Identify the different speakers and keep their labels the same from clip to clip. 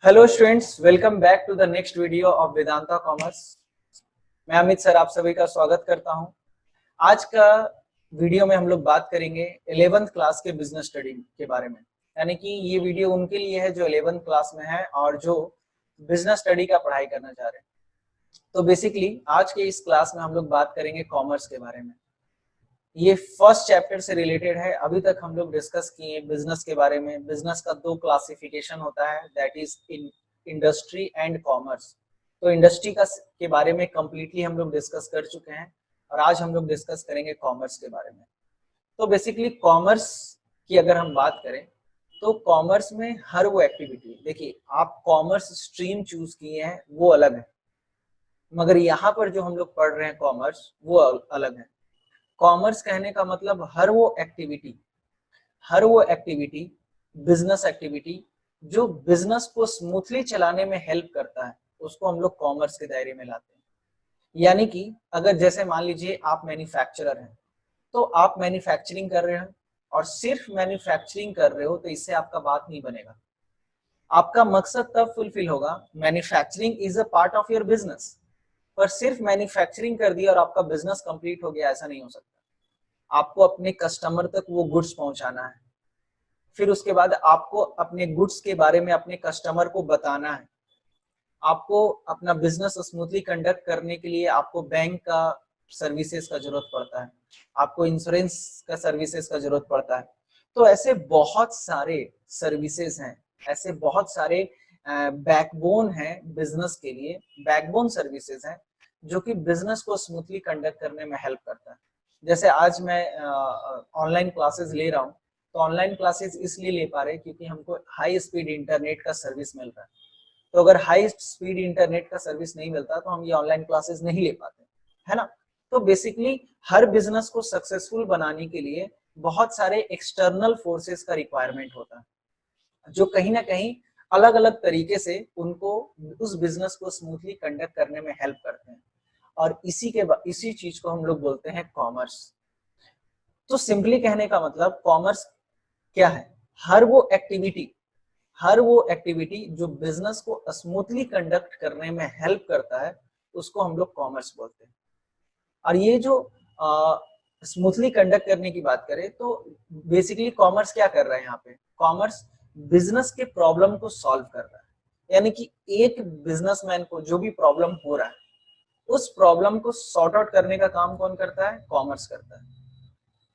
Speaker 1: Hello students, welcome back to the next video of Vedanta commerce. मैं Amit sir आप सभी का स्वागत करता हूं। आज का वीडियो में हम लोग बात करेंगे 11th क्लास के बिजनेस स्टडी के बारे में। यानी कि ये वीडियो उनके लिए है जो 11th क्लास में है और जो बिजनेस स्टडी का पढ़ाई करना चाह रहे हैं। तो बेसिकली आज के इस क्लास में हम लोग बात करेंगे कॉमर्स के बारे में। ये फर्स्ट चैप्टर से रिलेटेड है। अभी तक हम लोग डिस्कस किए बिजनेस के बारे में। बिजनेस का दो क्लासिफिकेशन होता है, that is in industry and commerce. तो इंडस्ट्री का के बारे में कंप्लीटली हम लोग डिस्कस कर चुके हैं और आज हम लोग डिस्कस करेंगे कॉमर्स के बारे में। तो बेसिकली कॉमर्स की अगर हम बात करें तो कॉमर्स में हर वो एक्टिविटी, देखिए आप कॉमर्स स्ट्रीम चूज किए हैं वो अलग है, मगर यहाँ पर जो हम लोग पढ़ रहे हैं कॉमर्स वो अलग है। कॉमर्स कहने का मतलब हर वो एक्टिविटी बिजनेस एक्टिविटी जो बिजनेस को स्मूथली चलाने में हेल्प करता है, उसको हम लोग कॉमर्स के दायरे में लाते हैं। यानी कि अगर जैसे मान लीजिए आप मैन्युफैक्चरर हैं, तो आप मैन्युफैक्चरिंग कर रहे हो और सिर्फ मैन्युफैक्चरिंग कर रहे हो तो इससे आपका बात नहीं बनेगा। आपका मकसद तब फुलफिल होगा, manufacturing is a part of your business, पर सिर्फ मैन्युफैक्चरिंग कर दिया और आपका बिजनेस कंप्लीट हो गया, ऐसा नहीं हो सकता। आपको अपने कस्टमर तक वो गुड्स पहुंचाना है, फिर उसके बाद आपको अपने गुड्स के बारे में अपने कस्टमर को बताना है। आपको अपना बिजनेस स्मूथली कंडक्ट करने के लिए आपको बैंक का सर्विसेज का जरूरत पड़ता है, आपको इंश्योरेंस का सर्विसेज का जरूरत पड़ता है। तो ऐसे बहुत सारे सर्विसेज हैं, ऐसे बहुत सारे बैकबोन है बिजनेस के लिए, बैकबोन सर्विसेज हैं जो कि बिजनेस को स्मूथली कंडक्ट करने में हेल्प करता है। जैसे आज मैं ऑनलाइन क्लासेस ले रहा हूँ, तो ऑनलाइन क्लासेस इसलिए ले पा रहे क्योंकि हमको हाई स्पीड इंटरनेट का सर्विस मिल रहा है। तो अगर हाई स्पीड इंटरनेट का सर्विस नहीं मिलता तो हम ये ऑनलाइन क्लासेस नहीं ले पाते, है ना। तो बेसिकली हर बिजनेस को सक्सेसफुल बनाने के लिए बहुत सारे एक्सटर्नल फोर्सेस का रिक्वायरमेंट होता है, जो कहीं ना कहीं अलग अलग तरीके से उनको उस बिजनेस को स्मूथली कंडक्ट करने में हेल्प करते हैं। और इसी चीज को हम लोग बोलते हैं कॉमर्स। तो सिंपली कहने का मतलब कॉमर्स क्या है? हर वो एक्टिविटी जो बिजनेस को स्मूथली कंडक्ट करने में हेल्प करता है, उसको हम लोग कॉमर्स बोलते हैं। और ये जो स्मूथली कंडक्ट करने की बात करें तो बेसिकली कॉमर्स क्या कर रहा है यहाँ पे? कॉमर्स बिजनेस के प्रॉब्लम को सॉल्व कर रहा है। यानी कि एक बिजनेसमैन को जो भी प्रॉब्लम हो रहा है, उस प्रॉब्लम को सॉर्ट आउट करने का काम कौन करता है? कॉमर्स करता है।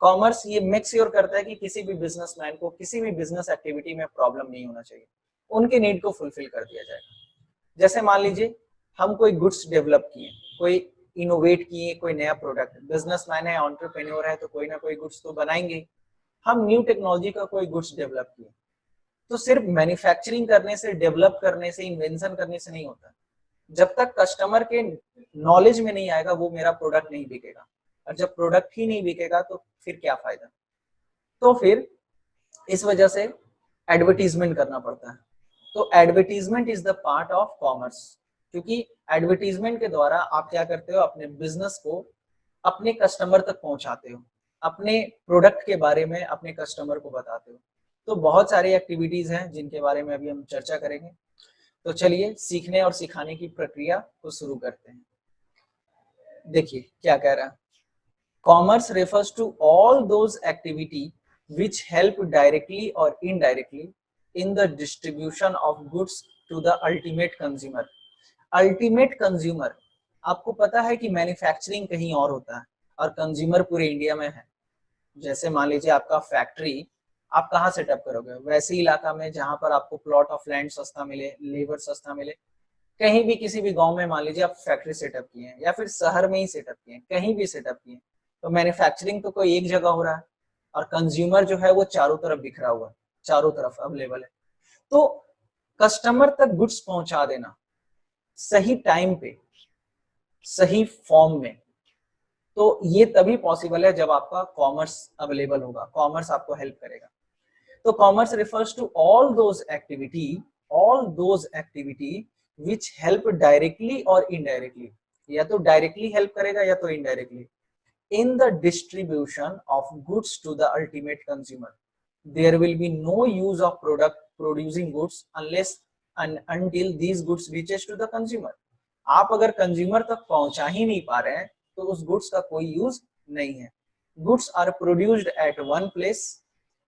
Speaker 1: कॉमर्स ये मेक श्योर करता है कि किसी भी बिजनेसमैन को किसी भी बिजनेस एक्टिविटी में प्रॉब्लम नहीं होना चाहिए, उनके नीड को फुलफिल कर दिया जाएगा। जैसे मान लीजिए हम कोई गुड्स डेवलप किए, कोई इनोवेट किए, कोई नया प्रोडक्ट, बिजनेसमैन है, एंटरप्रेन्योर है, तो कोई ना कोई गुड्स तो बनाएंगे। हम न्यू टेक्नोलॉजी का कोई गुड्स डेवलप किए, तो सिर्फ मैन्युफैक्चरिंग करने से, डेवलप करने से, इन्वेंशन करने से नहीं होता। जब तक कस्टमर के नॉलेज में नहीं आएगा वो मेरा प्रोडक्ट नहीं बिकेगा, और जब प्रोडक्ट ही नहीं बिकेगा तो फिर क्या फायदा। तो फिर इस वजह से एडवर्टीजमेंट करना पड़ता है। तो advertisement is the part of commerce, क्योंकि एडवर्टीजमेंट के द्वारा आप क्या करते हो? अपने बिजनेस को अपने कस्टमर तक पहुंचाते हो, अपने प्रोडक्ट के बारे में अपने कस्टमर को बताते हो। तो बहुत सारी एक्टिविटीज हैं जिनके बारे में अभी हम चर्चा करेंगे। तो चलिए सीखने और सिखाने की प्रक्रिया को शुरू करते हैं। देखिए क्या कह रहा है। Commerce refers to all those activity which help directly or indirectly in the distribution of goods to the ultimate consumer. Ultimate consumer, आपको पता है कि मैन्युफैक्चरिंग कहीं और होता है और कंज्यूमर पूरे इंडिया में है। जैसे मान लीजिए आपका फैक्ट्री, आप कहाँ सेटअप करोगे? वैसे इलाका में जहां पर आपको प्लॉट ऑफ लैंड सस्ता मिले, लेबर सस्ता मिले। कहीं भी किसी भी गांव में मान लीजिए आप फैक्ट्री सेटअप किए हैं, या फिर शहर में ही सेटअप किए हैं, कहीं भी सेटअप किए, तो मैन्युफैक्चरिंग तो कोई एक जगह हो रहा है और कंज्यूमर जो है वो चारों तरफ बिखरा हुआ है, चारों तरफ अवेलेबल है। तो कस्टमर तक गुड्स पहुंचा देना सही टाइम पे, सही फॉर्म में, तो ये तभी पॉसिबल है जब आपका कॉमर्स अवेलेबल होगा, कॉमर्स आपको हेल्प करेगा। तो commerce refers to all those activity which help directly और इनडायरेक्टली, या तो डायरेक्टली हेल्प करेगा या तो indirectly, in the distribution of goods to the ultimate consumer. There will be no use of product producing goods unless until these goods reaches to the consumer. आप अगर consumer तक पहुंचा ही नहीं पा रहे हैं तो उस गुड्स का कोई यूज नहीं है. Goods are produced at one place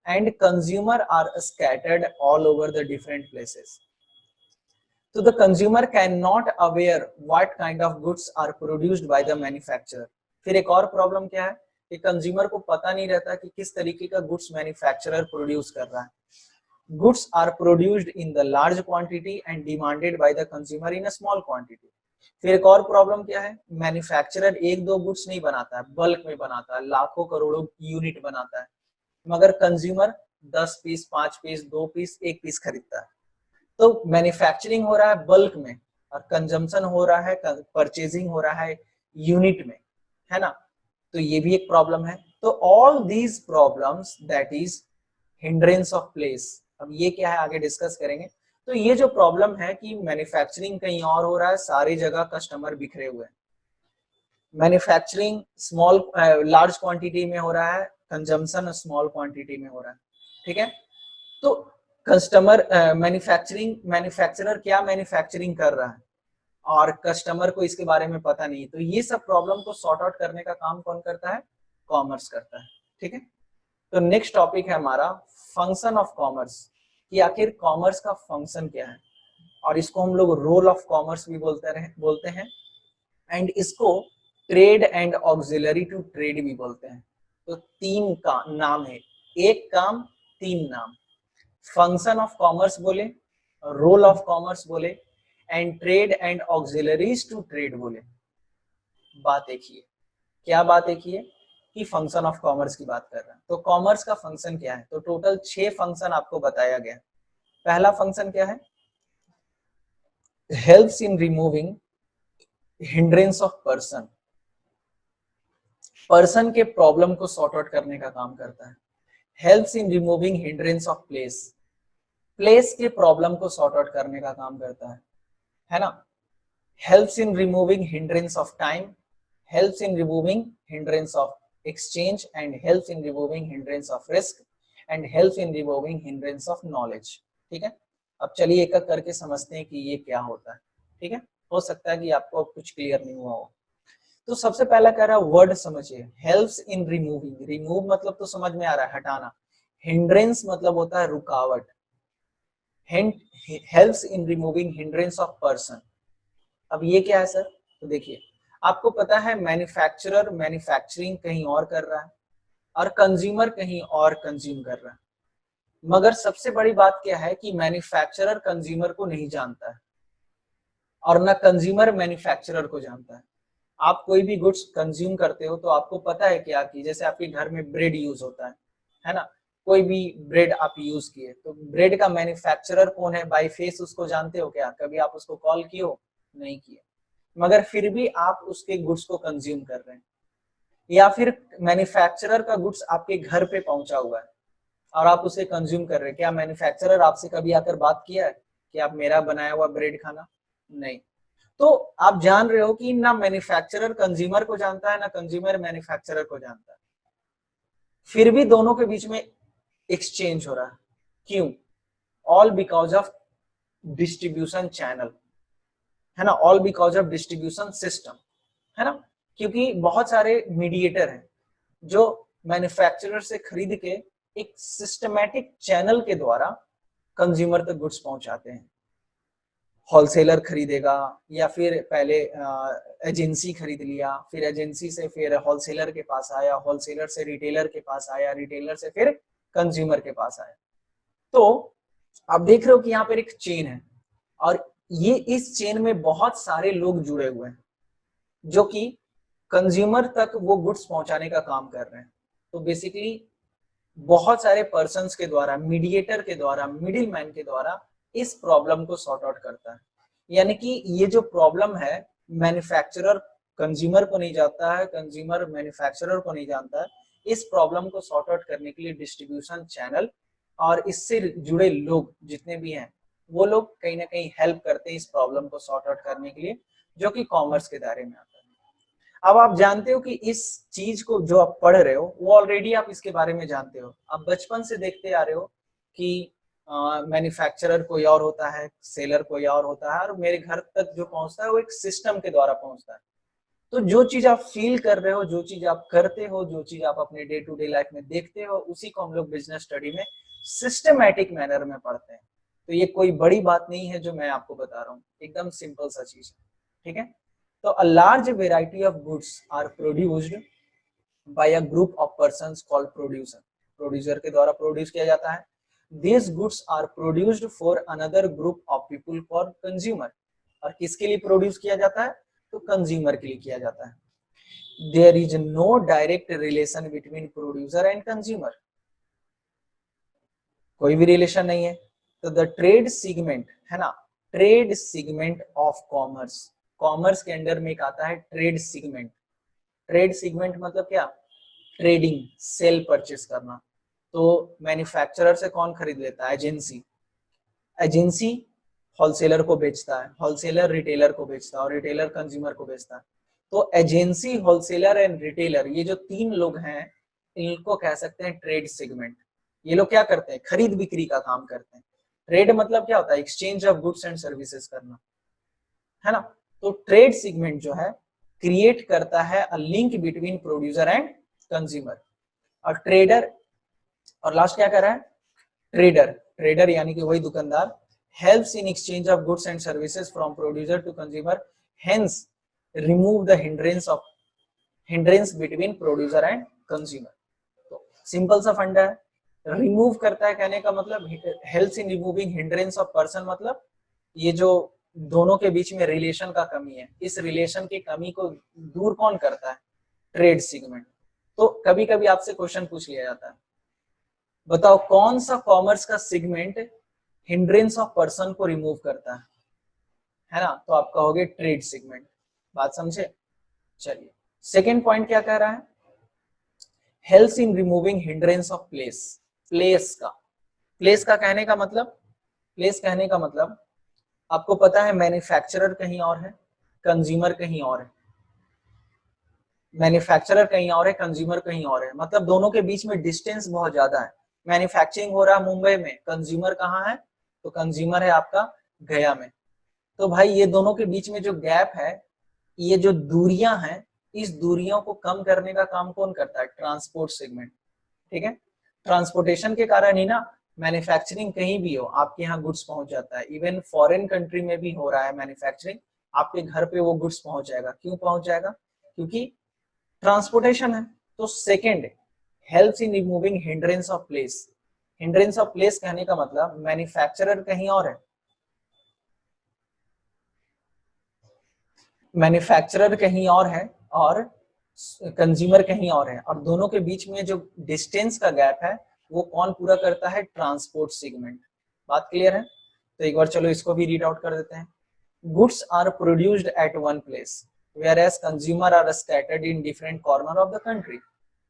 Speaker 1: and consumer are scattered all over the different places. So the consumer cannot aware what kind of goods are produced by the manufacturer. फिर एक और problem क्या है कि consumer को पता नहीं रहता कि किस तरीके का गुड्स मैन्युफैक्चरर प्रोड्यूस कर रहा है. Goods are produced in the large quantity and demanded by the consumer in a small quantity. फिर एक और प्रॉब्लम क्या है, मैन्युफैक्चरर एक दो गुड्स नहीं बनाता है, बल्क में बनाता है, लाखों करोड़ों यूनिट बनाता है, मगर consumer 10 piece, 5 piece, 2 piece, 1 piece खरीदता है. तो मैन्युफैक्चरिंग हो रहा है बल्क में और कंजम्पशन हो रहा है, परचेजिंग हो रहा है यूनिट में, है ना. तो ये भी एक प्रॉब्लम है. तो all these problems that is hindrance of place. अब ये क्या है आगे डिस्कस करेंगे. तो ये जो प्रॉब्लम है कि मैन्युफैक्चरिंग कहीं और हो रहा है, सारी जगह कस्टमर बिखरे हुए हैं. मैन्युफैक्चरिंग स्मॉल लार्ज क्वांटिटी में हो रहा है, कंजम्पशन स्मॉल क्वांटिटी में हो रहा है. ठीक है. तो कस्टमर मैन्युफैक्चरर क्या मैन्युफैक्चरिंग कर रहा है और कस्टमर को इसके बारे में पता नहीं. तो ये सब प्रॉब्लम को सॉर्ट आउट करने का काम कौन करता है, कॉमर्स करता है. ठीक है. तो नेक्स्ट टॉपिक है हमारा फंक्शन ऑफ कॉमर्स, कि आखिर कॉमर्स का फंक्शन क्या है, और इसको हम लोग रोल ऑफ कॉमर्स भी बोलते हैं एंड इसको trade and auxiliary to trade भी बोलते हैं. तो तीन का नाम है, एक काम तीन नाम. फंक्शन ऑफ कॉमर्स बोले, रोल ऑफ कॉमर्स बोले and trade and auxiliaries to trade बोले. बात एक ही है. क्या बात एक ही है कि फंक्शन ऑफ कॉमर्स की बात कर रहे हैं. तो कॉमर्स का फंक्शन क्या है, तो टोटल 6 फंक्शन आपको बताया गया. पहला फंक्शन क्या है, helps in removing hindrance of person. Person के प्रॉब्लम को सॉर्ट आउट करने का काम करता है. Helps in removing hindrance of place. Place के प्रॉब्लम को सॉर्ट आउट करने का काम करता है ना. Helps in removing hindrance of time, helps in removing hindrance of exchange and helps in removing hindrance of risk and helps in removing hindrance of knowledge. ठीक है. अब चलिए एक एक करके समझते हैं कि ये क्या होता है. ठीक है. हो सकता है कि आपको कुछ क्लियर नहीं हुआ हो. तो सबसे पहला कह रहा है वर्ड समझिए, हेल्प्स इन रिमूविंग. रिमूव मतलब तो समझ में आ रहा है, हटाना. हिंड्रेंस मतलब होता है रुकावट. Helps in removing hindrance of person. अब ये क्या है सर, तो देखिए आपको पता है मैन्युफैक्चरर मैन्युफैक्चरिंग कहीं और कर रहा है और कंज्यूमर कहीं और कंज्यूम कर रहा है. मगर सबसे बड़ी बात क्या है कि मैन्युफैक्चरर कंज्यूमर को नहीं जानता है और ना कंज्यूमर मैन्युफैक्चरर को जानता है. आप कोई भी गुड्स कंज्यूम करते हो तो आपको पता है क्या कि जैसे आपके घर में ब्रेड यूज होता है ना. कोई भी ब्रेड आप यूज किए तो ब्रेड का मैन्युफैक्चरर कौन है, बाय फेस उसको जानते हो क्या, कभी आप उसको कॉल किए हो, नहीं किए, मगर फिर भी आप उसके गुड्स को कंज्यूम कर रहे हैं. या फिर मैन्युफैक्चरर का गुड्स आपके घर पे पहुंचा हुआ है और आप उसे कंज्यूम कर रहे हैं. क्या मैन्युफैक्चरर आपसे कभी आकर बात किया है कि आप मेरा बनाया हुआ ब्रेड खाना, नहीं. तो आप जान रहे हो कि ना मैन्युफैक्चरर कंज्यूमर को जानता है ना कंज्यूमर मैन्युफैक्चरर को जानता है, फिर भी दोनों के बीच में एक्सचेंज हो रहा है. क्यों? All because of distribution channel, है ना. All because of distribution system, है ना. क्योंकि बहुत सारे मीडिएटर हैं जो मैन्युफैक्चरर से खरीद के एक सिस्टमैटिक चैनल के द्वारा कंज्यूमर तक गुड्स पहुंचाते हैं. होलसेलर खरीदेगा या फिर पहले एजेंसी खरीद लिया, फिर एजेंसी से फिर होलसेलर के पास आया, होलसेलर से रिटेलर के पास आया, रिटेलर से फिर कंज्यूमर के पास आया. तो आप देख रहे हो कि यहाँ पर एक चेन है और ये इस चेन में बहुत सारे लोग जुड़े हुए हैं जो कि कंज्यूमर तक वो गुड्स पहुंचाने का काम कर रहे हैं. तो बेसिकली बहुत सारे पर्सन्स के द्वारा, मीडिएटर के द्वारा, मिडिल मैन के द्वारा इस प्रॉब्लम को सॉर्ट आउट करता है. यानी कि ये जो प्रॉब्लम है मैन्युफैक्चरर कंज्यूमर को नहीं जानता है, कंज्यूमर मैन्युफैक्चरर को नहीं जानता है. इस प्रॉब्लम को सॉर्ट आउट करने के लिए डिस्ट्रीब्यूशन चैनल और इससे जुड़े लोग जितने भी हैं वो लोग कहीं ना कहीं हेल्प करते हैं इस प्रॉब्लम को सॉर्ट आउट करने के लिए, जो कि कॉमर्स के दायरे में आता है. अब आप जानते हो कि इस चीज को जो आप पढ़ रहे हो वो ऑलरेडी आप इसके बारे में जानते हो. आप बचपन से देखते आ रहे हो कि मैन्युफैक्चरर कोई और होता है, सेलर कोई और होता है, और मेरे घर तक जो पहुंचता है वो एक सिस्टम के द्वारा पहुंचता है। तो जो चीज आप फील कर रहे हो, जो चीज आप करते हो, जो चीज आप अपने डे टू डे लाइफ में देखते हो, उसी को हम लोग बिजनेस स्टडी में सिस्टमैटिक मैनर में पढ़ते हैं। तो ये कोई बड़ी बात नहीं है जो मैं आपको बता रहा हूँ, एकदम सिंपल सा चीज है, ठीक है। तो a large variety of goods are produced by a group of persons called producer. Producer के द्वारा प्रोड्यूस किया जाता है। These goods are produced for another group of people for consumer। और किसके लिए प्रोड्यूस किया जाता है? तो कंज्यूमर के लिए किया जाता है। There is no direct relation between producer and consumer। कोई भी रिलेशन नहीं है। तो द ट्रेड सिगमेंट है ना, trade segment of commerce, commerce के अंडर में एक आता है ट्रेड सिगमेंट। ट्रेड सिगमेंट मतलब क्या? ट्रेडिंग, सेल परचेस करना। तो मैन्युफैक्चरर से कौन खरीद लेता है? एजेंसी। एजेंसी होलसेलर को बेचता है, होलसेलर रिटेलर को बेचता है, और रिटेलर कंज्यूमर को बेचता है। तो एजेंसी, होलसेलर एंड रिटेलर, ये जो तीन लोग हैं, इनको कह सकते हैं ट्रेड सेगमेंट। ये लोग क्या करते हैं? खरीद बिक्री का काम करते हैं। ट्रेड मतलब क्या होता है? Exchange of goods and services करना, है ना। तो ट्रेड सेगमेंट जो है क्रिएट करता है a link between producer and consumer. और ट्रेडर, और लास्ट क्या कर रहा है? ट्रेडर, ट्रेडर यानी कि वही दुकानदार, helps in exchange of goods and services from producer to consumer, hence remove the hindrance between producer and consumer. तो सिंपल सा फंडा है। रिमूव करता है कहने का मतलब, helps in removing hindrance of person, मतलब ये जो दोनों के बीच में रिलेशन का कमी है, इस रिलेशन की कमी को दूर कौन करता है? Trade segment. तो कभी कभी आपसे क्वेश्चन पूछ लिया जाता है, बताओ कौन सा कॉमर्स का सेगमेंट हिंड्रेंस ऑफ पर्सन को रिमूव करता है ना? तो आप कहोगे ट्रेड सेगमेंट। बात समझे? चलिए, सेकेंड पॉइंट क्या कह रहा है? Helps in removing hindrance of place. Place का कहने का मतलब, प्लेस कहने का मतलब आपको पता है मैन्युफैक्चरर कहीं और है, कंज्यूमर कहीं और है। मैन्युफैक्चरर कहीं और है, कंज्यूमर कहीं और है, मतलब दोनों के बीच में डिस्टेंस बहुत ज्यादा है। मैन्युफैक्चरिंग हो रहा है मुंबई में, कंज्यूमर कहाँ है? तो कंज्यूमर है आपका गया में। तो भाई ये दोनों के बीच में जो गैप है, ये जो दूरियां हैं, इस दूरियों को कम करने का काम कौन करता है? ट्रांसपोर्ट सेगमेंट, ठीक है। ट्रांसपोर्टेशन के कारण ही ना मैन्युफैक्चरिंग कहीं भी हो आपके यहाँ गुड्स पहुंच जाता है। इवन फॉरेन कंट्री में भी हो रहा है मैन्युफैक्चरिंग, आपके घर पे वो गुड्स पहुंच जाएगा। क्यों पहुंच जाएगा? क्योंकि ट्रांसपोर्टेशन है। तो second, helps in removing hindrance of place. Hindrance of place कहने का मतलब मैन्युफैक्चरर कहीं और है, मैन्युफैक्चरर कहीं और है और कंज्यूमर कहीं और है, और दोनों के बीच में जो डिस्टेंस का गैप है वो कौन पूरा करता है? Transport segment. बात क्लियर है? तो एक बार चलो इसको भी रीड आउट कर देते हैं। Goods are produced at one place whereas consumer are scattered in different corner of the country।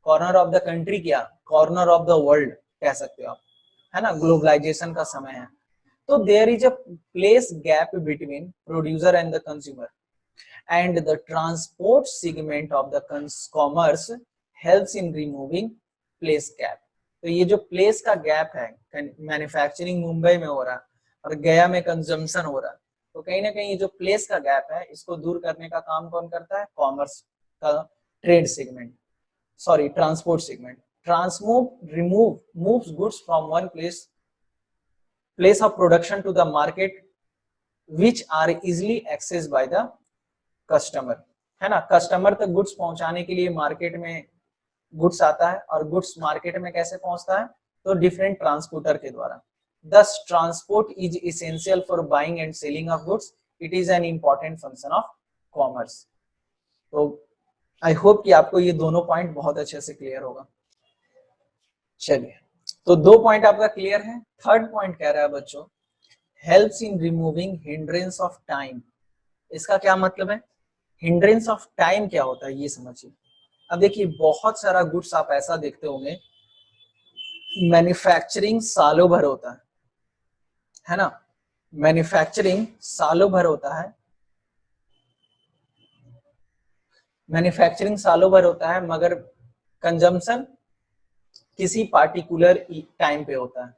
Speaker 1: Corner of the country क्या? कॉर्नर ऑफ द वर्ल्ड कह सकते हो आप, है ना। ग्लोबलाइजेशन का समय है। तो there is a place gap between producer and the consumer, and the transport segment of the commerce helps in removing place gap। तो ये जो प्लेस का गैप है, मैन्युफैक्चरिंग मुंबई में हो रहा और गया में कंजम्पशन हो रहा, तो कहीं ना कहीं ये जो प्लेस का गैप है, इसको दूर करने का काम कौन करता है? कॉमर्स का trade segment, sorry transport segment. ट्रांसमूव remove moves goods from one place of production to the market which are easily access by the customer, है ना। कस्टमर तक गुड्स पहुंचाने के लिए मार्केट में गुड्स आता है, और गुड्स मार्केट में कैसे पहुंचता है? तो डिफरेंट ट्रांसपोर्टर के द्वारा। दस transport is essential for buying and selling of goods, it is an important function of commerce. तो आई होप कि आपको ये दोनों पॉइंट बहुत अच्छे से क्लियर होगा। चलिए, तो दो पॉइंट आपका क्लियर है। थर्ड पॉइंट कह रहा है बच्चों, helps in removing hindrance of time. इसका क्या मतलब है? हिंड्रेंस ऑफ टाइम क्या होता है ये समझिए। अब देखिए, बहुत सारा गुड्स आप ऐसा देखते होंगे, मैन्युफैक्चरिंग सालों भर होता है ना। मैन्युफैक्चरिंग सालों भर होता है, मैन्युफैक्चरिंग सालों भर होता है, मगर कंजम्पशन किसी पार्टिकुलर टाइम पे होता है।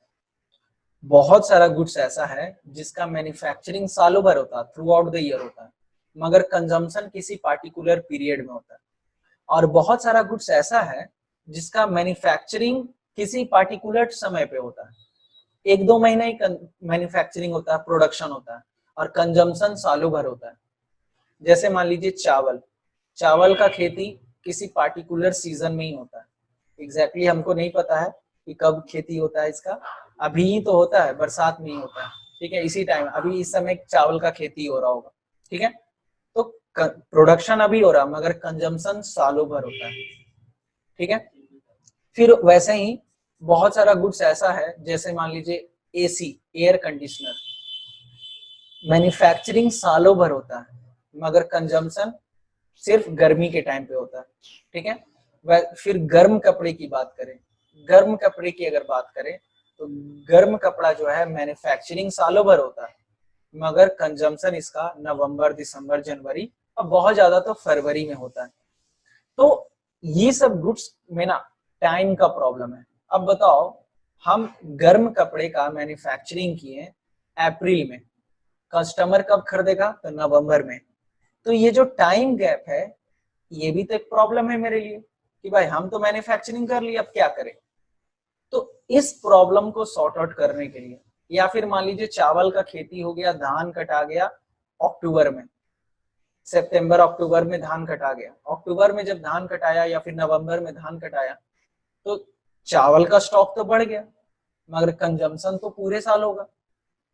Speaker 1: बहुत सारा गुड्स ऐसा है जिसका मैन्युफैक्चरिंग सालों भर होता है, थ्रू आउट द ईयर होता है, मगर कंजम्पशन किसी पार्टिकुलर पीरियड में होता है। और बहुत सारा गुड्स ऐसा है जिसका मैन्युफैक्चरिंग किसी पार्टिकुलर समय पे होता है, एक दो महीने ही मैन्युफैक्चरिंग होता है, प्रोडक्शन होता है, और कंजम्पशन सालों भर होता है। जैसे मान लीजिए चावल, चावल का खेती किसी पार्टिकुलर सीजन में ही होता है। एग्जैक्टली हमको नहीं पता है कि कब खेती होता है इसका, अभी ही तो होता है, बरसात में ही होता है, ठीक है, इसी टाइम अभी इस समय चावल का खेती हो रहा होगा, ठीक है। तो प्रोडक्शन अभी हो रहा मगर कंजम्पशन सालों भर होता है, ठीक है। फिर वैसे ही बहुत सारा गुड्स ऐसा है, जैसे मान लीजिए एसी, एयर कंडीशनर, मैन्युफैक्चरिंग सालों भर होता है मगर कंजम्पशन सिर्फ गर्मी के टाइम पे होता है, ठीक है। फिर गर्म कपड़े की बात करें, गर्म कपड़े की अगर बात करें तो गर्म कपड़ा जो है मैन्युफैक्चरिंग सालों भर होता है मगर कंजम्पशन इसका नवंबर, दिसंबर, जनवरी और बहुत ज्यादा तो फरवरी में होता है। तो ये सब गुड्स में ना टाइम का प्रॉब्लम है। अब बताओ, हम गर्म कपड़े का मैन्युफैक्चरिंग किए अप्रैल में, कस्टमर कब खरीदेगा तो नवंबर में। तो ये जो टाइम गैप है ये भी तो एक प्रॉब्लम है मेरे लिए कि भाई हम तो मैन्युफैक्चरिंग कर ली, अब क्या करें। तो इस प्रॉब्लम को सॉर्ट आउट करने के लिए, या फिर मान लीजिए चावल का खेती हो गया, धान कटा गया अक्टूबर में, सितंबर अक्टूबर में धान कटा गया, अक्टूबर में जब धान कटाया या फिर नवंबर में धान कटाया तो चावल का स्टॉक तो बढ़ गया मगर कंजम्पशन तो पूरे साल होगा।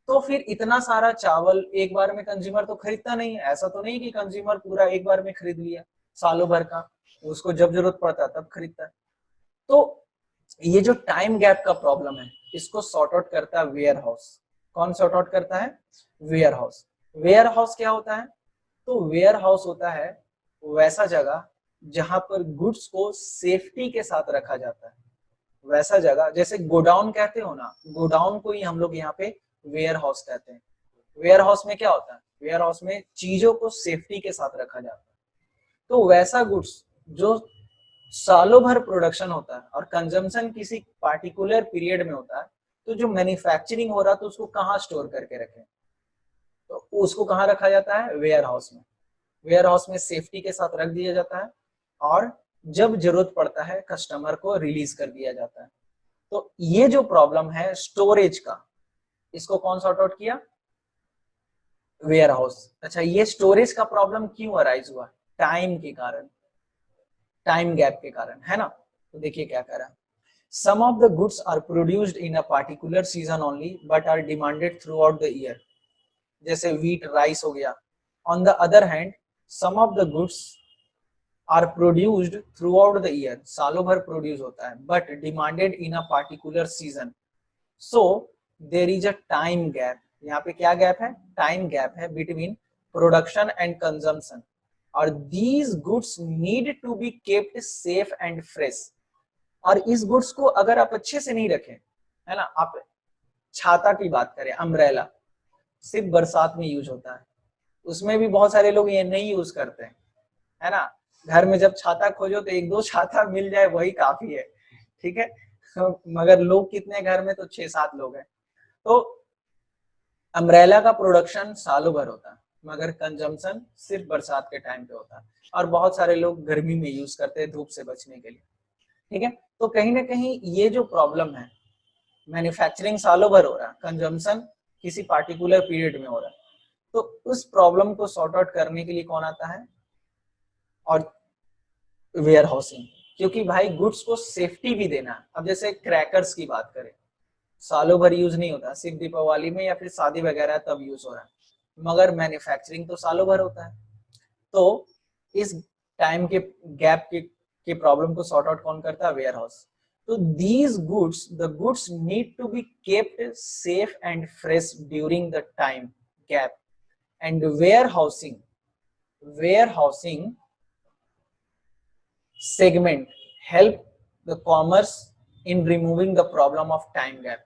Speaker 1: तो फिर इतना सारा चावल एक बार में कंज्यूमर तो खरीदता नहीं है, ऐसा तो नहीं कि कंज्यूमर पूरा एक बार में खरीद लिया सालों भर का, उसको जब जरूरत पड़ता है तब खरीदता है। तो ये जो टाइम गैप का प्रॉब्लम है इसको सॉर्ट आउट करता है वेयर हाउस। कौन सॉर्ट आउट करता है? Ware house. वेयर हाउस क्या होता है? तो वेयर हाउस होता है वैसा जगह जहां पर गुड्स को सेफ्टी के साथ रखा जाता है, वैसा जगह, जैसे गोडाउन कहते हो ना, गोडाउन को ही हम लोग यहाँ पे वेयर हाउस कहते हैं। वेयर हाउस में क्या होता है? वेयर हाउस में चीजों को सेफ्टी के साथ रखा जाता है। तो वैसा गुड्स जो सालों भर प्रोडक्शन होता है और कंजम्पशन किसी पार्टिकुलर पीरियड में होता है, तो जो मैन्युफैक्चरिंग हो रहा है तो उसको कहाँ स्टोर करके रखें? तो उसको कहाँ रखा जाता है? वेयर हाउस में। वेयर हाउस में सेफ्टी के साथ रख दिया जाता है और जब जरूरत पड़ता है कस्टमर को रिलीज कर दिया जाता है। तो ये जो प्रॉब्लम है स्टोरेज का, इसको कौन सॉर्ट आउट किया? Warehouse. अच्छा, ये स्टोरेज का प्रॉब्लम क्यों अराइज हुआ? टाइम के कारण, टाइम गैप के कारण, है ना। तो देखिए क्या कह रहा है, some of the goods are produced in a particular season only but are demanded throughout the year, जैसे व्हीट, राइस हो गया। On the other hand some of the goods are produced throughout the year, सालों भर produce होता है but demanded in a particular season, so there is a time gap. यहाँ पे क्या गैप है? टाइम गैप है बिटवीन प्रोडक्शन एंड कंजम्पशन, और these goods need to be kept safe and fresh. और इस गुड्स को अगर आप अच्छे से नहीं रखें, है ना, आप छाता की बात करें, अम्ब्रेला सिर्फ बरसात में यूज होता है, उसमें भी बहुत सारे लोग ये नहीं यूज करते हैं, है ना। घर में जब छाता खोजो तो एक दो छाता मिल जाए वही काफी है, ठीक है। मगर लोग कितने घर में? तो 6-7 लोग हैं। तो अम्ब्रेला का प्रोडक्शन सालों भर होता है मगर कंजम्पशन सिर्फ बरसात के टाइम पे होता है, और बहुत सारे लोग गर्मी में यूज करते हैं धूप से बचने के लिए, ठीक है। तो कहीं ना कहीं ये जो प्रॉब्लम है, मैन्युफैक्चरिंग सालों भर हो रहा है, कंजम्पशन किसी पार्टिकुलर पीरियड में हो रहा है, तो उस प्रॉब्लम को सॉर्ट आउट करने के लिए कौन आता है? और वेयर हाउसिंग। क्योंकि भाई गुड्स को सेफ्टी भी देना है। अब जैसे क्रैकर्स की बात करें, सालों भर यूज नहीं होता, सिर्फ दीपावली में या फिर शादी वगैरह तब यूज हो रहा है, मगर मैन्युफैक्चरिंग तो सालों भर होता है। तो इस टाइम के गैप के प्रॉब्लम को सॉर्ट आउट कौन करता है? Warehouse. तो these goods, the goods need to be kept safe and fresh during the time gap, and warehousing segment help the commerce in removing the problem of time gap।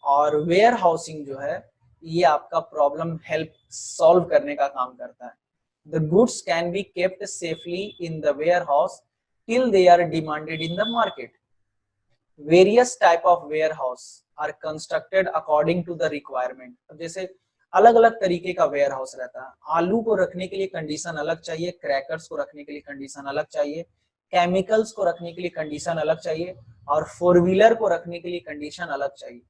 Speaker 1: और where housing जो है ये आपका problem help solve करने का काम करता है। The goods can be kept safely in the warehouse till they are demanded in the market. Various type of warehouse are constructed according to the requirement. अब जैसे अलग अलग तरीके का वेयर हाउस रहता है, आलू को रखने के लिए कंडीशन अलग चाहिए, क्रैकर्स को रखने के लिए कंडीशन अलग चाहिए, केमिकल्स को रखने के लिए कंडीशन अलग चाहिए, और फोर व्हीलर को रखने के लिए कंडीशन अलग चाहिए।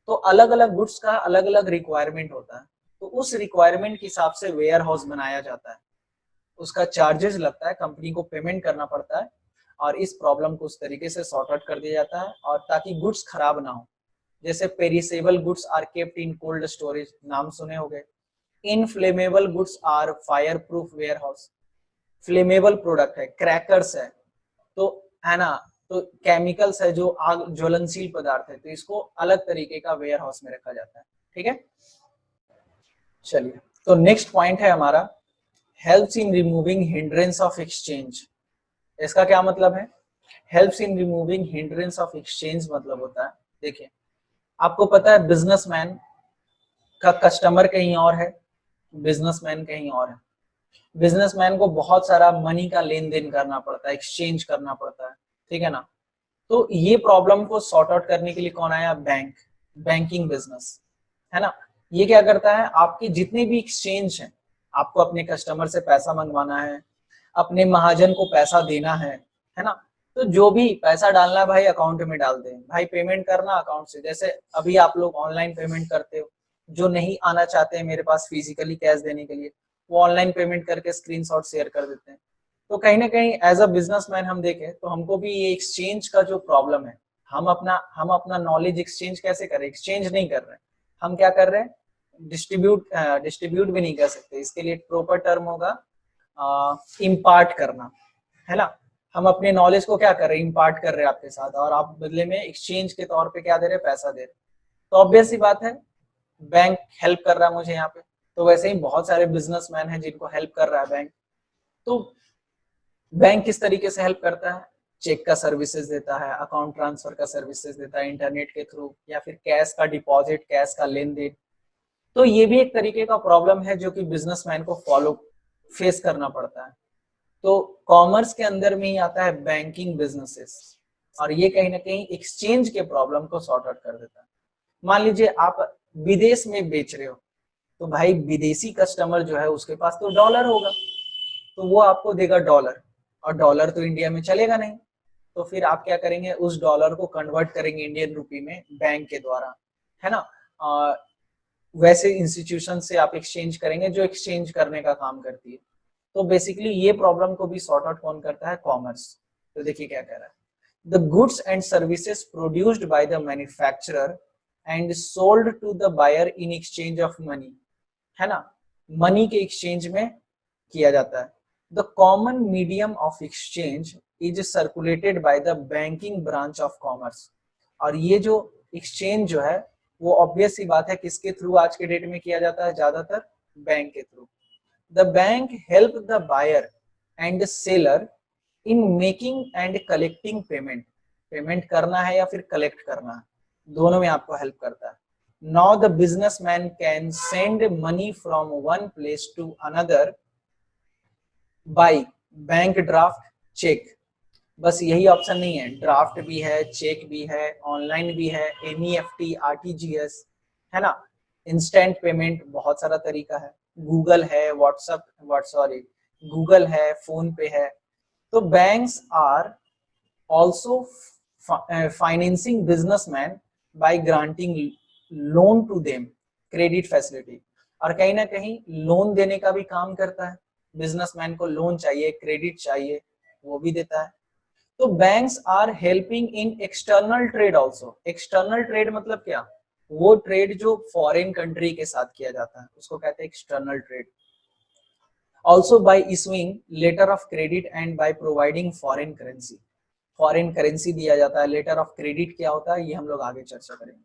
Speaker 1: तो अलग अलग गुड्स का अलग अलग रिक्वायरमेंट होता है, तो उस रिक्वायरमेंट के हिसाब से वेयर हाउस बनाया जाता है, उसका चार्जेस लगता है, कंपनी को पेमेंट करना पड़ता है, और इस प्रॉब्लम को उस तरीके से सॉर्ट आउट कर दिया जाता है, और ताकि गुड्स खराब ना हो। जैसे perishable goods are kept in cold storage, नाम सुने होंगे। Inflammable goods are fire proof warehouse, flammable product है, क्रैकर्स है, तो है ना, तो केमिकल्स है जो आग ज्वलनशील पदार्थ है, तो इसको अलग तरीके का वेयर हाउस में रखा जाता है। ठीक है, चलिए, तो नेक्स्ट पॉइंट है हमारा, helps in removing hindrance of exchange. इसका क्या मतलब है? Helps in removing hindrance of exchange मतलब होता है, देखिए आपको पता है बिजनेसमैन का कस्टमर कहीं और है, बिजनेसमैन कहीं और है, बिजनेसमैन को बहुत सारा मनी का लेन देन करना पड़ता है, एक्सचेंज करना पड़ता है, ठीक है ना। तो ये प्रॉब्लम को सॉर्ट आउट करने के लिए कौन आया? बैंक, बैंकिंग बिजनेस, है ना। ये क्या करता है, आपके जितने भी एक्सचेंज हैं, आपको अपने कस्टमर से पैसा मंगवाना है, अपने महाजन को पैसा देना है ना, तो जो भी पैसा डालना है भाई अकाउंट में डाल दें भाई, पेमेंट करना अकाउंट से। जैसे अभी आप लोग ऑनलाइन पेमेंट करते हो, जो नहीं आना चाहते हैं मेरे पास फिजिकली कैश देने के लिए, वो ऑनलाइन पेमेंट करके स्क्रीनशॉट शेयर कर देते हैं। तो कहीं ना कहीं एज अ बिजनेसमैन हम देखें तो हमको भी ये एक्सचेंज का जो प्रॉब्लम है, हम अपना नॉलेज एक्सचेंज कैसे करें? एक्सचेंज नहीं कर रहे हैं, हम क्या कर रहे हैं? डिस्ट्रीब्यूट भी नहीं कर सकते, इसके लिए प्रॉपर टर्म होगा इम्पार्ट करना, है ना। हम अपने नॉलेज को क्या कर रहे हैं? इम्पार्ट कर रहे हैं आपके साथ, और आप बदले में एक्सचेंज के तौर पे क्या दे रहे हैं? पैसा दे रहे हैं। तो ऑब्वियस सी बात है, बैंक हेल्प कर रहा है मुझे यहाँ पे। तो वैसे ही बहुत सारे बिजनेसमैन हैं जिनको हेल्प कर रहा है बैंक। तो बैंक किस तरीके से हेल्प करता है? चेक का सर्विसेज देता है, अकाउंट ट्रांसफर का सर्विसेज देता है इंटरनेट के थ्रू, या फिर कैश का डिपॉजिट, कैश का लेन देन। तो ये भी एक तरीके का प्रॉब्लम है जो कि बिजनेसमैन को फॉलो फेस करना पड़ता है। तो कॉमर्स के अंदर में ही आता है बैंकिंग बिजनेसेस, और ये कहीं ना कहीं एक्सचेंज के प्रॉब्लम को सॉर्ट आउट कर देता है। मान लीजिए आप विदेश में बेच रहे हो, तो भाई विदेशी कस्टमर जो है उसके पास तो डॉलर होगा, तो वो आपको देगा डॉलर, और डॉलर तो इंडिया में चलेगा नहीं। तो फिर आप क्या करेंगे? उस डॉलर को कन्वर्ट करेंगे इंडियन रुपी में बैंक के द्वारा, है ना। वैसे इंस्टीट्यूशन से आप एक्सचेंज करेंगे जो एक्सचेंज करने का काम करती है। तो बेसिकली ये प्रॉब्लम को भी सॉर्ट आउट कौन करता है? कॉमर्स। तो देखिए क्या कह रहा है, the goods and services produced by the manufacturer and sold to the buyer in exchange of money, है ना, मनी के एक्सचेंज में किया जाता है। The common medium of exchange is circulated by the banking branch of commerce. और ये जो एक्सचेंज जो है वो ऑब्वियस सी बात है किसके थ्रू आज के डेट में किया जाता है? ज्यादातर बैंक के थ्रू। The bank help the buyer and seller in making and collecting payment, payment करना है या फिर कलेक्ट करना है, दोनों में आपको हेल्प करता है। Now the businessman can send money from one place to another by bank draft, cheque. बस यही ऑप्शन नहीं है, ड्राफ्ट भी है, चेक भी है, ऑनलाइन भी है, एनईएफटी, आरटीजीएस, है ना, इंस्टेंट पेमेंट, बहुत सारा तरीका है, गूगल है, गूगल है, फोन पे है। तो banks are also financing businessman by granting loan to them, credit facility. और कहीं ना कहीं लोन देने का भी काम करता है, बिजनेसमैन को लोन चाहिए, क्रेडिट चाहिए, वो भी देता है। तो banks are helping in external trade also. External trade मतलब क्या? वो ट्रेड जो फॉरेन कंट्री के साथ किया जाता है उसको कहते हैं external trade. Also by issuing letter of credit and by providing foreign currency, foreign currency दिया जाता है। लेटर ऑफ क्रेडिट क्या होता है ये हम लोग आगे चर्चा करेंगे।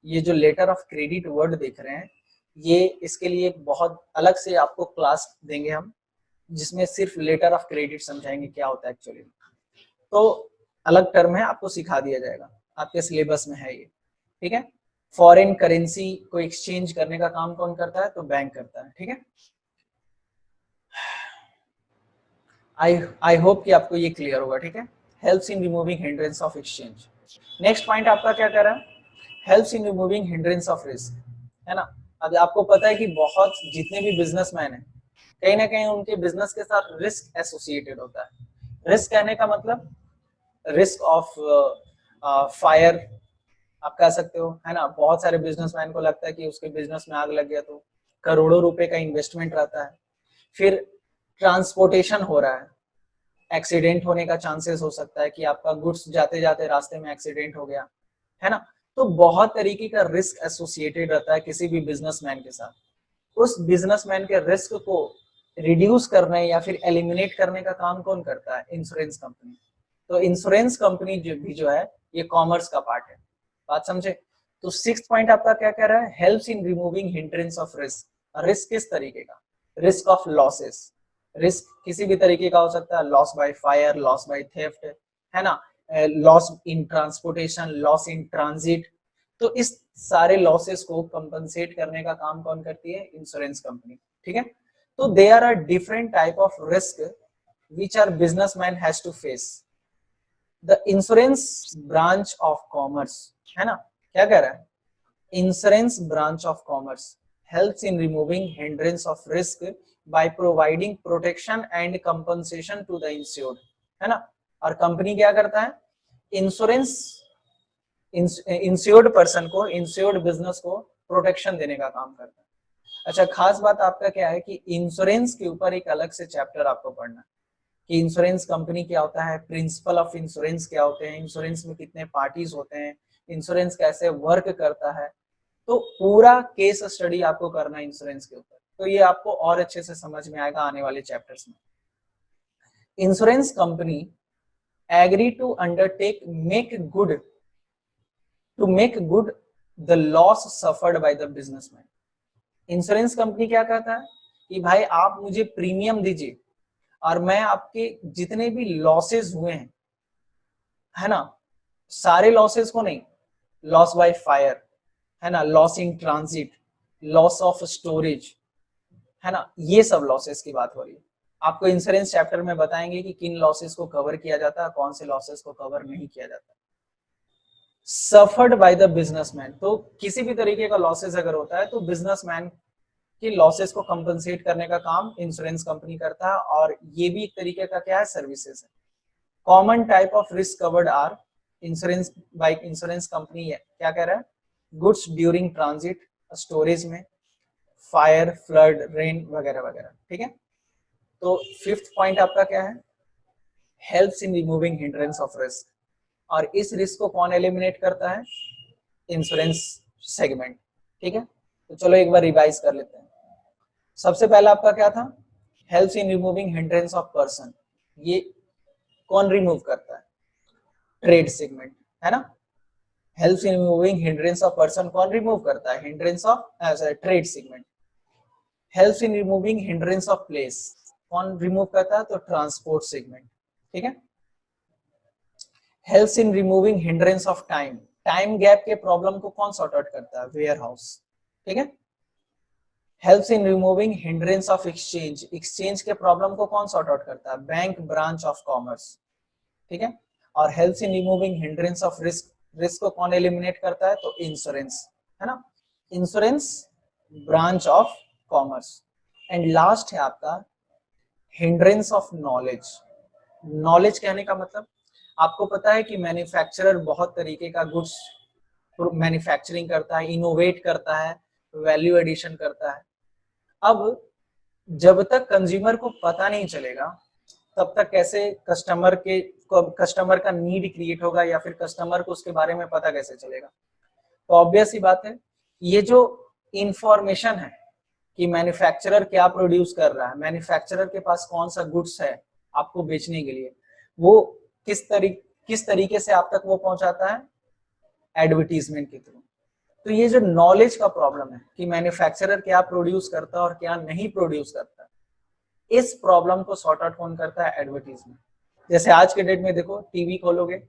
Speaker 1: ये जो लेटर ऑफ क्रेडिट वर्ड देख रहे हैं, ये इसके लिए एक बहुत अलग से आपको क्लास देंगे हम, जिसमें सिर्फ लेटर ऑफ क्रेडिट समझाएंगे क्या होता है एक्चुअली। तो अलग टर्म है, आपको सिखा दिया जाएगा, आपके सिलेबस में है ये, ठीक है। फॉरेन करेंसी को एक्सचेंज करने का काम कौन करता है? तो बैंक करता है, ठीक है। आई होप कि आपको ये क्लियर होगा, ठीक है। Helps in removing hindrance of exchange. Next point आपका क्या कह रहा है, helps in removing hindrance of risk, है ना। अब आपको पता है कि बहुत जितने भी बिजनेसमैन हैं कहीं ना कहीं उनके बिजनेस के साथ रिस्क एसोसिएटेड होता है। रिस्क कहने का मतलब रिस्क ऑफ फायर आप कह सकते हो, है ना। बहुत सारे बिजनेसमैन को लगता है कि उसके बिजनेस में आग लग गया तो करोड़ों रुपए का इन्वेस्टमेंट रहता है। फिर ट्रांसपोर्टेशन हो रहा है, एक्सीडेंट होने का चांसेस हो सकता है कि आपका गुड्स जाते जाते रास्ते में एक्सीडेंट हो गया, है ना। तो बहुत तरीके का रिस्क एसोसिएटेड रहता है किसी भी बिजनेसमैन के साथ। उस बिजनेसमैन के रिस्क को रिड्यूस करने या फिर एलिमिनेट करने का काम कौन करता है, इंश्योरेंस कंपनी। तो इंश्योरेंस कंपनी जो है ये कॉमर्स का पार्ट है, बात समझे। तो सिक्स्थ पॉइंट आपका क्या कह रहा है, helps in removing hindrance of risk. Risk किस तरीके का, रिस्क ऑफ लॉसेस। रिस्क किसी भी तरीके का हो सकता है, loss by fire, loss by theft, है ना, loss in transportation, loss in transit. तो इस सारे लॉसेस को कंपनसेट करने का काम कौन करती है, इंश्योरेंस कंपनी, ठीक है। तो there are different type of risk which are businessman has to face. The insurance branch of commerce, है ना, क्या कह रहा है, insurance branch of commerce helps in removing hindrance of risk by providing protection and compensation to the insured, है ना। और company क्या करता है, इंश्योरेंस इंश्योर्ड पर्सन को, इंश्योर्ड बिजनेस को प्रोटेक्शन देने का काम करता है। अच्छा, खास बात आपका क्या है कि इंश्योरेंस के ऊपर एक अलग से चैप्टर आपको पढ़ना है कि इंश्योरेंस कंपनी क्या होता है, प्रिंसिपल ऑफ इंश्योरेंस क्या होते हैं, इंश्योरेंस में कितने पार्टीज होते हैं, इंश्योरेंस कैसे वर्क करता है। तो पूरा केस स्टडी आपको करना है इंश्योरेंस के ऊपर, तो ये आपको और अच्छे से समझ में आएगा आने वाले चैप्टर्स में। Insurance company agree to undertake make good the loss suffered by the businessman. Insurance company क्या कहता है कि भाई आप मुझे प्रीमियम दीजिए और मैं आपके जितने भी लॉसेस हुए हैं, है ना, सारे लॉसेस को नहीं, लॉस बाय फायर, है ना, loss in transit, loss of storage, है ना, ये सब लॉसेस की बात हो रही है। आपको इंश्योरेंस चैप्टर में बताएंगे कि किन लॉसेस को कवर किया जाता है, कौन से लॉसेस को कवर नहीं किया जाता। सफर्ड बाय द बिजनेसमैन, तो किसी भी तरीके का लॉसेस अगर होता है तो बिजनेसमैन की लॉसेस को कंपनसेट करने का काम इंश्योरेंस कंपनी करता है, और ये भी एक तरीके का क्या है, सर्विसेज है। Common type of risk covered are insurance by insurance company है, क्या कह रहा है, गुड्स ड्यूरिंग ट्रांजिट, स्टोरेज में, फायर, फ्लड, रेन वगैरह वगैरह, ठीक है। तो फिफ्थ पॉइंट आपका क्या है, helps in removing hindrance of risk, और इस रिस्क को कौन एलिमिनेट करता है, इंश्योरेंस सेगमेंट, ठीक है। तो चलो एक बार रिवाइज कर लेते हैं। सबसे पहला आपका क्या था, helps in removing hindrance of person, ये कौन रिमूव करता है, ट्रेड सेगमेंट, है ना। Helps in removing hindrance of person कौन रिमूव करता है, hindrance of trade segment. Helps in removing hindrance of place, कौन रिमूव करता है, तो ट्रांसपोर्ट सेगमेंट, ठीक है। Helps in removing hindrance of time, time gap के प्रॉब्लम को कौन सॉर्ट आउट करता है, वेयर हाउस, ठीक है। Helps in removing hindrance of exchange, exchange के प्रॉब्लम को कौन सॉर्ट आउट करता है, बैंक ब्रांच ऑफ कॉमर्स, ठीक है। और helps in removing hindrance of risk, risk को कौन एलिमिनेट करता है, तो इंश्योरेंस, है ना, insurance branch of commerce. And last है आपका हिंड्रेंस ऑफ नॉलेज। नॉलेज कहने का मतलब, आपको पता है कि मैन्युफैक्चरर बहुत तरीके का गुड्स मैन्युफैक्चरिंग करता है, इनोवेट करता है, वैल्यू एडिशन करता है। अब जब तक कंज्यूमर को पता नहीं चलेगा तब तक कैसे कस्टमर का नीड क्रिएट होगा, या फिर कस्टमर को उसके बारे में पता कैसे चलेगा। तो ऑब्वियस ही बात है, ये जो इंफॉर्मेशन है कि मैन्युफैक्चरर क्या प्रोड्यूस कर रहा है, मैन्युफैक्चरर के पास कौन सा गुड्स है आपको बेचने के लिए, वो किस तरीके से आप तक वो पहुंचाता है, एडवर्टीजमेंट के थ्रू। तो ये जो नॉलेज का प्रॉब्लम है कि मैन्युफैक्चरर क्या प्रोड्यूस करता है और क्या नहीं प्रोड्यूस करता है, इस प्रॉब्लम को सॉर्ट आउट कौन करता है, एडवर्टीजमेंट। जैसे आज के डेट में देखो, टीवी खोलोगे,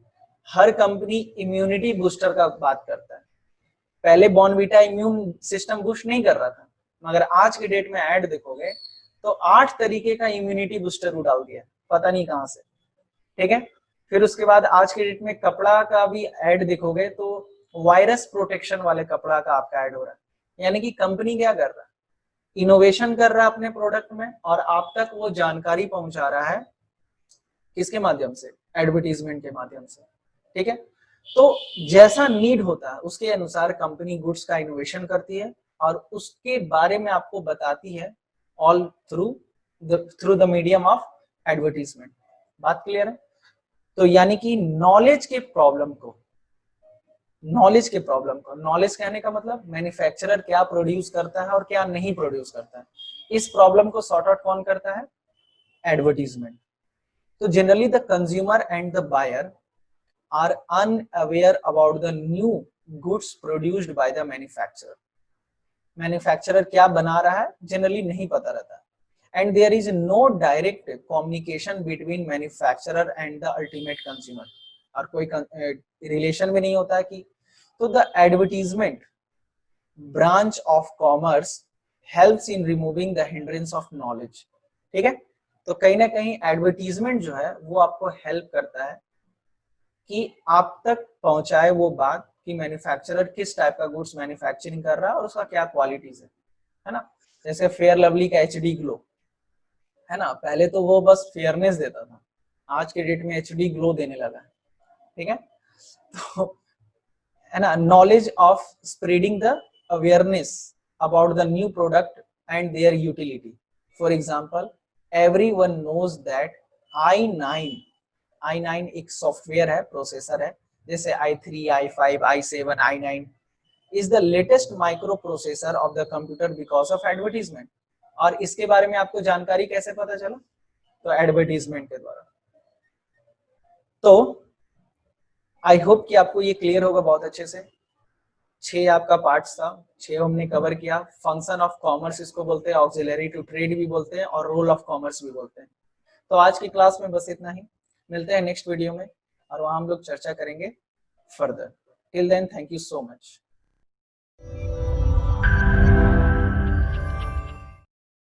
Speaker 1: हर कंपनी इम्यूनिटी बूस्टर का बात करता है। पहले बॉर्नविटा इम्यून सिस्टम बूस्ट नहीं कर रहा था, मगर आज के डेट में ऐड देखोगे तो 8 तरीके का इम्यूनिटी बूस्टर डाल दिया, पता नहीं कहां से, ठीक है। फिर उसके बाद आज के डेट में कपड़ा का भी एड देखोगे तो वायरस प्रोटेक्शन वाले कपड़ा का आपका एड हो रहा है। यानी कि कंपनी क्या कर रहा है, इनोवेशन कर रहा है अपने प्रोडक्ट में और आप तक वो जानकारी पहुंचा रहा है किसके माध्यम से, एडवर्टीजमेंट के माध्यम से। ठीक है, तो जैसा नीड होता है उसके अनुसार कंपनी गुड्स का इनोवेशन करती है और उसके बारे में आपको बताती है, all through the medium of advertisement. बात क्लियर है? तो यानी कि नॉलेज कहने का मतलब मैन्युफैक्चरर क्या प्रोड्यूस करता है और क्या नहीं प्रोड्यूस करता है, इस प्रॉब्लम को सॉर्ट आउट कौन करता है, एडवर्टीजमेंट। तो generally the consumer and the buyer are unaware about the new goods produced by the manufacturer. Manufacturer क्या बना रहा है जनरली नहीं पता रहता, and there is no direct communication between manufacturer and the ultimate consumer, और कोई रिलेशन भी नहीं होता है कि, तो the advertisement branch of commerce helps in removing the hindrance of knowledge. ठीक है, तो कहीं ना कहीं एडवर्टीजमेंट जो है वो आपको हेल्प करता है कि आप तक पहुंचाए वो बात कि मैन्युफैक्चरर किस टाइप का गुड्स मैन्युफैक्चरिंग कर रहा है और उसका क्या क्वालिटीज है ना। जैसे फेयर लवली का एचडी ग्लो है ना, पहले तो वो बस फेयरनेस देता था, आज के डेट में एचडी ग्लो देने लगा है। ठीक है, तो है ना, knowledge of spreading the awareness about the new product and their utility. For example everyone knows that i9 एक सॉफ्टवेयर है, प्रोसेसर है, जैसे i3 i5 i7 i9 is the latest microprocessor of the computer because of advertisement। और इसके बारे में आपको जानकारी कैसे पता चला, तो एडवर्टीजमेंट के द्वारा। तो आई होप कि आपको ये क्लियर होगा बहुत अच्छे से। 6 आपका पार्ट्स था, 6 हमने कवर किया। फंक्शन ऑफ कॉमर्स इसको बोलते हैं, ऑक्सिलरी टू ट्रेड भी बोलते हैं और रोल ऑफ कॉमर्स भी बोलते हैं। तो आज की क्लास में बस इतना ही, मिलते हैं नेक्स्ट वीडियो में और वहां हम लोग चर्चा करेंगे further. Till then thank you so much.